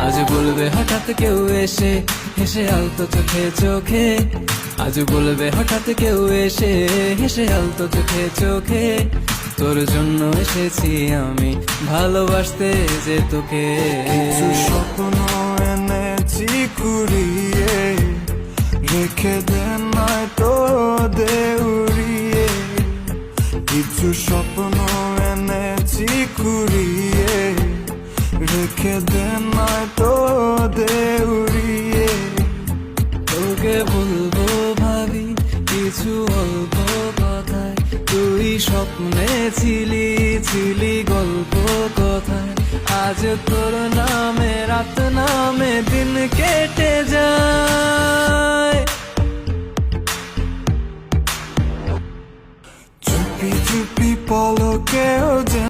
আজ বলবে হঠাৎ কেউ এসে হেসে আলতো চোখে চোখে, আজ বলবে হঠাৎ কেউ এসে হেসে আলতো চোখে চোখে, তোর জন্য এসেছি আমি ভালোবাসতে যে তোকে। কিছু স্বপ্ন এনেছি কুড়িয়ে, রেখে দে নয়তো দে উড়িয়ে। কিছু স্বপ্ন এনেছি কুড়িয়ে, রেখে দে নয়তো দে উড়িয়ে। তোকে বলবো ভাবি কিছু অল্প কথায়, তুই স্বপ্নে ছিলি ছিলি গল্প কথায়। আজ তোর নামে রাত নামে দিন কেটে যায়।